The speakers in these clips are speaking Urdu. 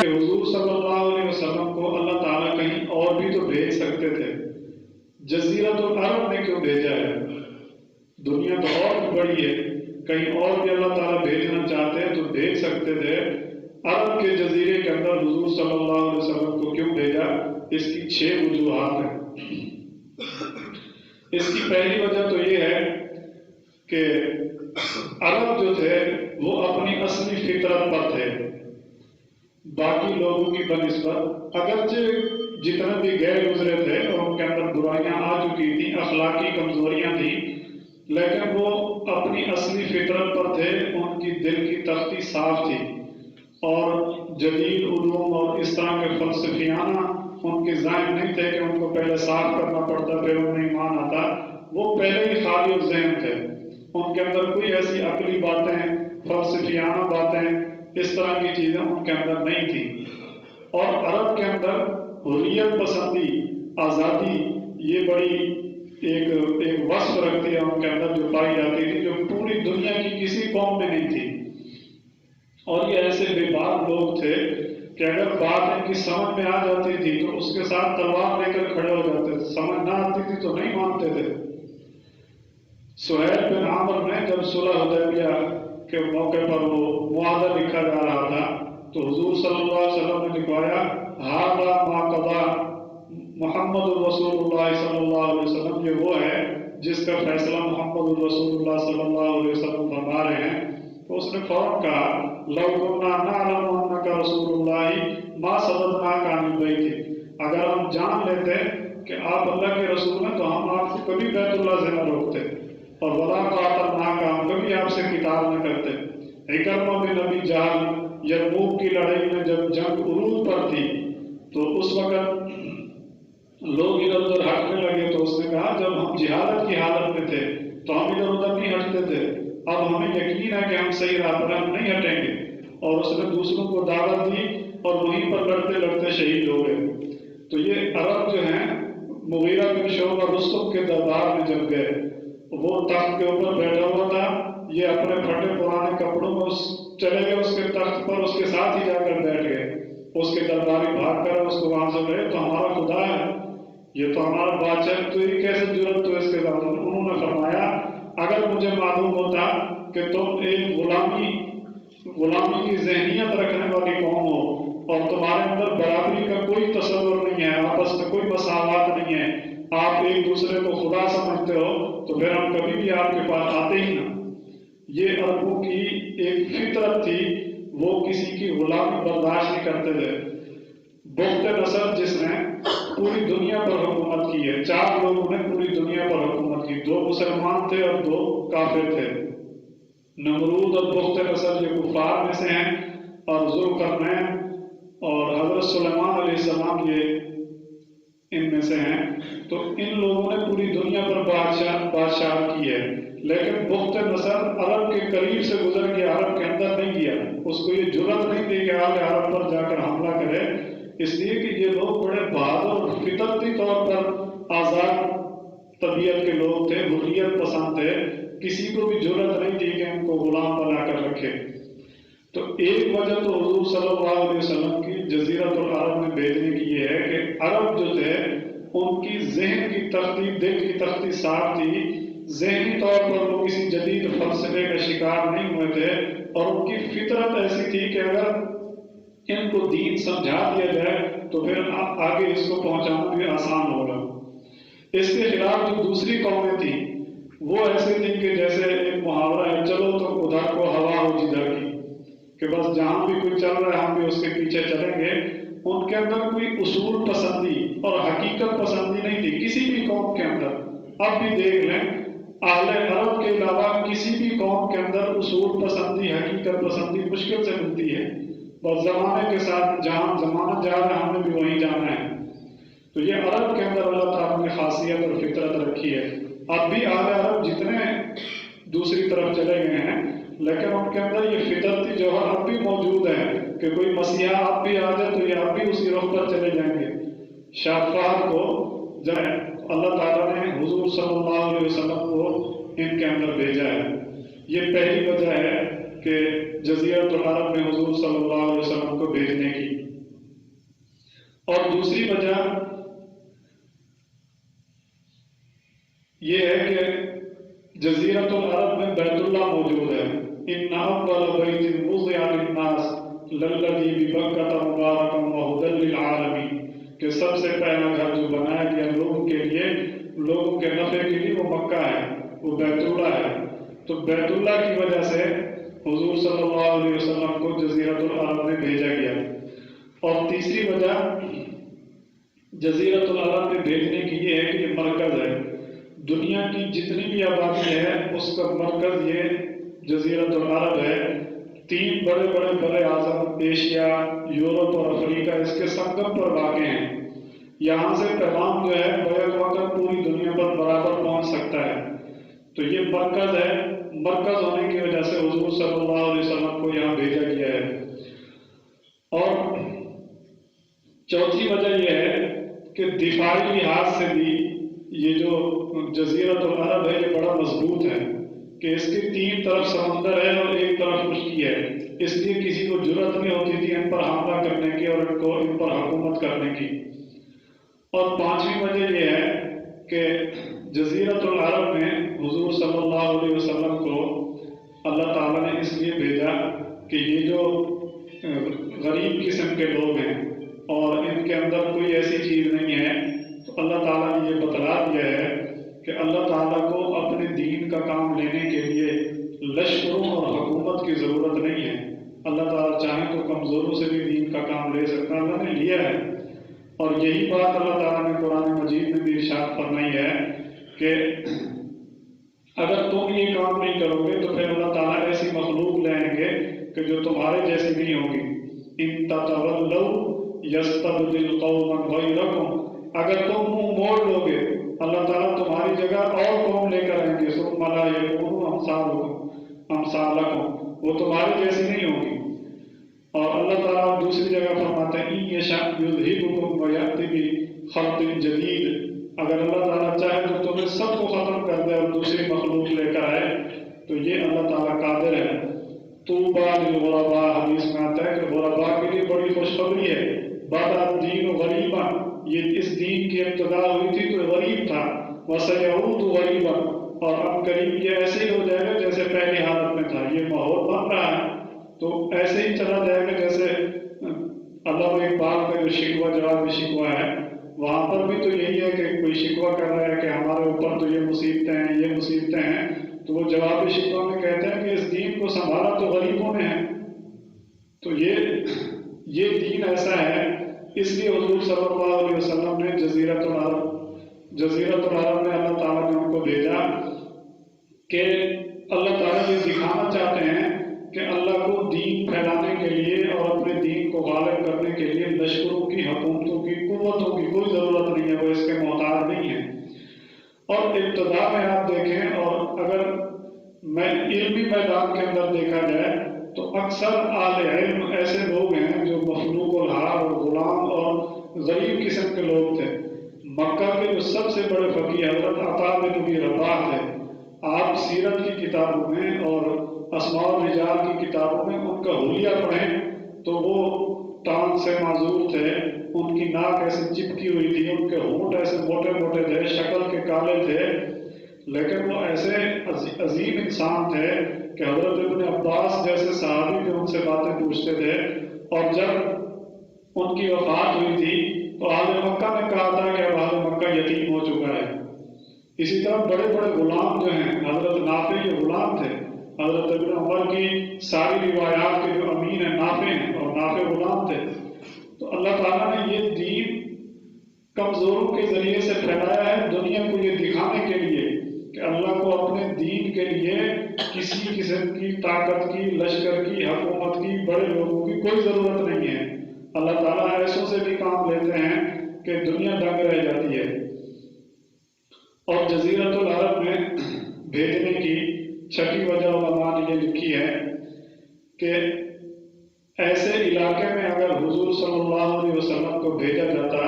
کہ حضور صلی اللہ علیہ وسلم کو اللہ تعالیٰ کہیں اور بھی تو بھیج سکتے تھے، جزیرۃ العرب میں کیوں بھیجا ہے؟ دنیا تو اور بھی بڑی ہے، کہیں اور بھی اللہ تعالیٰ بھیجنا چاہتے ہیں تو بھیج سکتے تھے، عرب کے جزیرے کے اندر حضور صلی اللہ علیہ وسلم کو کیوں بھیجا؟ اس کی 6 وجوہات ہیں۔ اس کی پہلی وجہ تو یہ ہے کہ عرب جو تھے وہ اپنی اصلی فطرت پر تھے باقی لوگوں کی بنسبت، اگرچہ جتنے بھی غیر گزرے تھے اور ان کے اندر برائیاں آ چکی تھیں، اخلاقی کمزوریاں تھیں، لیکن وہ اپنی اصلی فطرت پر تھے، ان کی دل کی تختی صاف تھی اور جدید علوم اور اس طرح کے فلسفیانہ ان کے ذہن نہیں تھے کہ ان کو پہلے صاف کرنا پڑتا پھر انہیں ایمان آتا، وہ پہلے ہی خالی الذہن تھے، ان کے اندر کوئی ایسی عقلی باتیں، فلسفیانہ باتیں، اس طرح کی چیزیں ان کے اندر نہیں تھیں۔ اور عرب کے اندر حریت پسندی، آزادی، یہ بڑی ایک وصف رکھتی ہے ان کے اندر جو پائی جاتی تھی، جو پوری دنیا کی کسی قوم میں نہیں تھی۔ اور یہ ایسے بے باک لوگ تھے کہ اگر بات ان کی سمجھ میں آ جاتی تھی تو اس کے ساتھ تلوار لے کر کھڑے ہو جاتے تھے، سمجھ نہ آتی تھی تو نہیں مانتے تھے۔ سہیل بن عامر نے جب صلح حدیبیہ کے موقع پر وہ معاہدہ لکھا جا رہا تھا تو حضور صلی اللہ علیہ وسلم نے لکھوایا ھذا ما قضا محمد الرسول اللہ صلی اللہ علیہ وسلم، یہ وہ ہے جس کا فیصلہ محمد الرسول اللہ صلی اللہ علیہ وسلم فرما رہے ہیں۔ تو اس نے فوراً کہا لو كنا نعلم انك رسول اللہ ما صددناك عن البيت، اگر ہم جان لیتے کہ آپ اللہ کے رسول ہیں تو ہم آپ کو کبھی بیت اللہ سے نہ روکتے، اور ولا قاتلناک، ہم کبھی آپ سے قتال نہ کرتے۔ عکرمہ بن ابی جہل یرموک کی لڑائی میں جب جنگ عروج پر تھی تو اس وقت لوگ ادھر ادھر ہٹنے لگے تو اس نے کہا جب ہم جہالت کی حالت میں تھے تو ہم ادھر ادھر نہیں ہٹتے تھے، اب ہمیں یقین ہے کہ ہم صحیح راہ پر ہم نہیں ہٹیں گے، اور اس نے دوسروں کو دعوت دی اور وہیں پر لڑتے لڑتے شہید ہو گئے۔ تو یہ عرب جو ہیں مغیرہ بن شعبہ رستم کے دربار میں جب گئے، وہ تخت کے اوپر بیٹھا ہوا تھا، یہ اپنے پھٹے پرانے کپڑوں میں چلے گئے اس کے تخت پر، اس کے ساتھ ہی جا کر بیٹھ گئے، اس کے درباری بھاگ کر اس کو وہاں سے گئے تو ہمارا خدا ہے، یہ تو ہمارا بادشاہ، تو یہ کیسے جرت تو اس کے ساتھ؟ انہوں نے فرمایا اگر مجھے معلوم ہوتا کہ تم ایک غلامی کی ذہنیت رکھنے والی قوم ہو اور تمہارے اندر برابری کا کوئی تصور نہیں ہے، آپس میں کوئی مساوات نہیں ہے، آپ ایک دوسرے کو خدا سمجھتے ہو تو پھر ہم کبھی بھی آپ کے پاس آتے ہی نہ۔ یہ عربوں کی ایک فطرت تھی، وہ کسی کی غلامی برداشت نہیں کرتے تھے۔ بخت نصر جس نے پوری دنیا پر حکومت کی ہے، 4 لوگوں نے پوری دنیا پر حکومت کی، 2 مسلمان تھے اور 2 کافر تھے۔ نمرود اور بخت نصر یہ کفار میں سے ہیں، اور ذوالقرنین اور حضرت سلیمان علیہ السلام یہ ان میں سے ہیں۔ تو ان لوگوں نے پوری دنیا پر بادشاہ کی ہے، لیکن بخت نصر عرب کے قریب سے گزر کے عرب کے اندر نہیں گیا، اس کو یہ جرت نہیں دی کہ آگے عرب پر جا کر حملہ کرے، اس لیے کہ یہ لوگ بڑے بہادر اور فطرتی طور پر آزاد طبیعت کے لوگ تھے، حریت پسند تھے، کسی کو بھی جرت نہیں دی کہ ان کو غلام بنا کر رکھے۔ تو ایک وجہ تو حضور صلی اللہ علیہ وسلم کی جزیرۃ العرب میں بھیجنے کی یہ ہے کہ عرب جو تھے ان کی ذہن کی تختی، دل کی تختی صاف تھی، ذہنی طور پر وہ کسی جدید فلسفے کا شکار نہیں ہوئے تھے، اور ان کی فطرت ایسی تھی کہ اگر ان کو دین سمجھا دیا جائے تو پھر آگے اس کو پہنچانا بھی آسان ہوگا۔ اس کے خلاف جو دوسری قومیں تھیں وہ ایسے تھیں کہ جیسے ایک محاورہ ہے چلو تو ادھر کو ہوا ہو جدھر کی، کہ بس جہاں بھی کوئی چل رہا ہے ہم بھی اس کے پیچھے چلیں گے۔ ان کے اندر کوئی اصول پسندی اور حقیقت پسندی نہیں تھی کسی بھی قوم کے اندر۔ اب بھی دیکھ لیں اہل عرب کے علاوہ کسی بھی قوم کے اندر اصول پسندی، حقیقت پسندی مشکل سے ملتی ہے، بس زمانے کے ساتھ جہاں زمانہ جا رہا ہے ہم نے بھی وہیں جانا ہے۔ تو یہ عرب کے اندر اللہ تعالیٰ نے خاصیت اور فطرت رکھی ہے۔ اب بھی اہل عرب جتنے دوسری طرف چلے گئے ہیں لیکن ان کے اندر یہ فطرتی جوہر اب بھی موجود ہے کہ کوئی مسیحا اب بھی آ جائے تو یہ اب بھی اسی رخ پر چلے جائیں گے۔ شاہ فہد کو جب اللہ تعالیٰ نے حضور صلی اللہ علیہ وسلم کو ان کے اندر بھیجا ہے، یہ پہلی وجہ ہے کہ جزیرۃ العرب میں حضور صلی اللہ علیہ وسلم کو بھیجنے کی۔ اور دوسری وجہ یہ ہے کہ جزیرۃ العرب میں بیت اللہ موجود ہے. ان اول بیت وضع للناس للذی ببکۃ مبارکا وہدی للعالمین، کہ سب سے پہلا گھر جو بنایا گیا لوگوں کے لیے، لوگوں کے نفع کے لیے، وہ مکہ ہے، وہ بیت اللہ ہے. تو بیت اللہ کی وجہ سے حضور صلی اللہ علیہ وسلم کو جزیرۃ العرب میں بھیجا گیا. اور تیسری وجہ جزیرۃ العرب میں بھیجنے کی یہ ہے کہ یہ مرکز ہے. دنیا کی جتنی بھی آبادی ہے اس کا مرکز یہ جزیرۃ العرب ہے. 3 بڑے بڑے بر اعظم ایشیا، یورپ اور افریقہ اس کے سنگم پر واقع ہیں. یہاں سے پیغام جو ہے بیک وقت پوری دنیا پر برابر پہنچ سکتا ہے. تو یہ مرکز ہے. مرکز ہونے کی وجہ سے حضور صلی اللہ علیہ وسلم کو یہاں بھیجا گیا ہے. اور چوتھی وجہ یہ ہے کہ دفاعی لحاظ سے بھی یہ جو جزیرۃ العرب ہے یہ بڑا مضبوط ہے کہ اس کے 3 طرف سمندر ہے اور ایک طرف خشکی ہے. اس لیے کسی کو جرأت نہیں ہوتی تھی ان پر حملہ کرنے کی اور ان پر حکومت کرنے کی. اور 5ویں وجہ یہ ہے کہ جزیرۃ العرب میں حضور صلی اللہ علیہ وسلم کو اللہ تعالیٰ نے اس لیے بھیجا کہ یہ جو غریب قسم کے لوگ ہیں اور ان کے اندر کوئی ایسی چیز نہیں ہے، تو اللہ تعالیٰ نے یہ بتلا دیا ہے کہ اللہ تعالیٰ کو اپنے دین کا کام لینے کے لیے لشکروں اور حکومت کی ضرورت نہیں ہے. اللہ تعالیٰ چاہیں تو کمزوروں سے بھی دین کا کام لے سکتا ہے. اللہ نے لیا ہے. اور یہی بات اللہ تعالیٰ نے قرآن مجید میں بھی ارشاد فرمائی ہے کہ اگر تم یہ کام نہیں کرو گے تو پھر اللہ تعالیٰ ایسی مخلوق لائیں گے کہ جو تمہارے جیسی نہیں ہوگی. ان تتولوا یستبدل قوما غیرکم، اگر تم منہ موڑ لو گے اللہ تعالیٰ تمہاری جگہ اور قوم لے کر آئیں گے. ثم لا یکونوا امثالکم، وہ تمہارے جیسی نہیں ہوگی. اور اللہ تعالیٰ دوسری جگہ فرماتے ہیں ان یشاء یذہبکم ویأتی بخلق جدید، اگر اللہ تعالیٰ چاہے تو تمہیں سب کو ختم کر دے اور دوسری مخلوق لے کر آئے. تو یہ اللہ تعالیٰ قادر ہے. طوبی للغرباء، حدیث میں آتا ہے کہ غرباء کے لیے بڑی خوشخبری ہے. بدأ الدین غریبا، یہ اس دین کی ابتدا ہوئی تھی تو غریب تھا. وسیعود غریبا، اور اب قریب یہ ایسے ہی ہو جائے گا جیسے پہلی حالت میں تھا. یہ ماحول بن رہا ہے تو ایسے ہی چلا جائے گا جیسے علامہ اقبال کا جو شکوہ جواب شکوہ ہے وہاں پر بھی تو یہی ہے کہ کوئی شکوہ کر رہا ہے کہ ہمارے اوپر تو یہ مصیبتیں ہیں، یہ مصیبتیں ہیں. تو وہ جواب شکوہ میں کہتے ہیں کہ اس دین کو سنبھالا تو غریبوں نے ہے. تو یہ دین ایسا ہے. اس لیے حضور صلی اللہ علیہ وسلم نے جزیرۃ العرب میں اللہ تعالیٰ نے ان کو بھیجا کہ اللہ تعالیٰ یہ دکھانا چاہتے ہیں کہ اللہ کو دین پھیلانے کے لیے اور اپنے دین کو غالب کرنے کے لیے لشکروں کی، حکومتوں کی، قوتوں کی کوئی ضرورت نہیں ہے. وہ اس کے محتاج نہیں ہے. اور ابتدا میں آپ دیکھیں، اور اگر علمی میدان کے اندر دیکھا جائے تو اکثر اہل علم ایسے لوگ ہیں جو مخلوق الحال اور غلام اور غریب قسم کے لوگ تھے. مکہ کے جو سب سے بڑے فقیہ حضرت عطا بن ابی رباح تھے. آپ سیرت کی کتابوں میں اور اسماء الرجال کی کتابوں میں ان کا حلیہ پڑھیں تو وہ ٹانگ سے معذور تھے، ان کی ناک ایسے چپکی ہوئی تھی، ان کے ہونٹ ایسے موٹے موٹے تھے، شکل کے کالے تھے، لیکن وہ ایسے عظیم انسان تھے کہ حضرت ابن عباس جیسے صحابی بھی ان سے باتیں پوچھتے تھے. اور جب ان کی وفات ہوئی تھی تو اہل مکہ نے کہا تھا کہ اب اہل مکہ یتیم ہو چکا ہے. اسی طرح بڑے بڑے غلام جو ہیں، حضرت نافع یہ غلام تھے. حضرت ابن عمر کی ساری روایات کے جو امین ہیں نافع ہیں، اور نافع غلام تھے. تو اللہ تعالیٰ نے یہ دین کمزوروں کے ذریعے سے پھیلایا ہے دنیا کو یہ دکھانے کے لیے کہ اللہ کو اپنے دین کے لیے کسی قسم کی طاقت کی، لشکر کی، حکومت کی، بڑے لوگوں کی کوئی ضرورت نہیں ہے. اللہ تعالیٰ ایسوں سے بھی کام لیتے ہیں کہ دنیا دنگ رہ جاتی ہے. اور جزیرۃ العرب میں بھیجنے کی 6ٹھی وجہ علماء نے یہ لکھی ہے کہ ایسے علاقے میں اگر حضور صلی اللہ علیہ وسلم کو بھیجا جاتا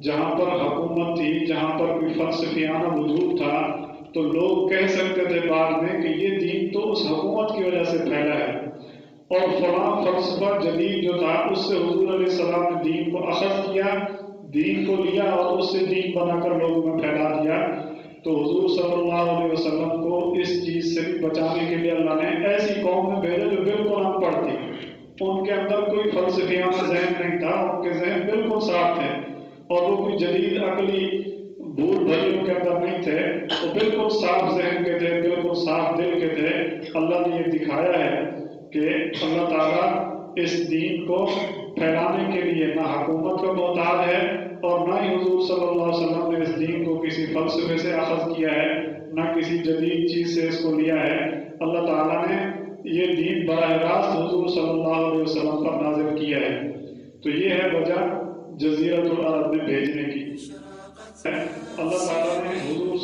جہاں پر حکومت تھی، جہاں پر کوئی فلسفیانہ وجود تھا، تو لوگ کہہ سکتے تھے بعد میں کہ یہ دین تو اس حکومت کی وجہ سے پھیلا ہے. اور فلاں فلسفہ جدید جو تھا اس سے حضور علیہ السلام نے دین کو اخذ کیا، دین کو لیا اور اس سے دین بنا کر لوگوں میں پھیلا دیا، تو حضور صلی اللہ علیہ وسلم کو اس چیز سے بھی بچانے کے لیے اللہ نے ایسی قوم میں بھیجا جو بالکل ان پڑھ تھی، ان کے اندر کوئی فلسفیانہ ذہن نہیں تھا، ان کے ذہن بالکل صاف تھے، اور وہ کوئی جدید عقلی بھول بھلیوں کے اندر نہیں تھے، وہ بالکل صاف ذہن کے تھے، بالکل صاف دل کے تھے۔ اللہ نے یہ دکھایا ہے کہ اللہ تعالیٰ اس دین کو پھیلانے کے لیے نہ حکومت کا محتاج ہے، اور نہ ہی حضور صلی اللہ علیہ وسلم نے اس دین کو کسی فلسفے سے اخذ کیا ہے، نہ کسی جدید چیز سے اس کو لیا ہے۔ اللہ تعالیٰ نے یہ دین براہ راست حضور صلی اللہ علیہ وسلم پر نازل کیا ہے۔ تو یہ ہے وجہ جزیرۃ العرب میں بھیجنے کی۔ اللہ تعالیٰ نے حضور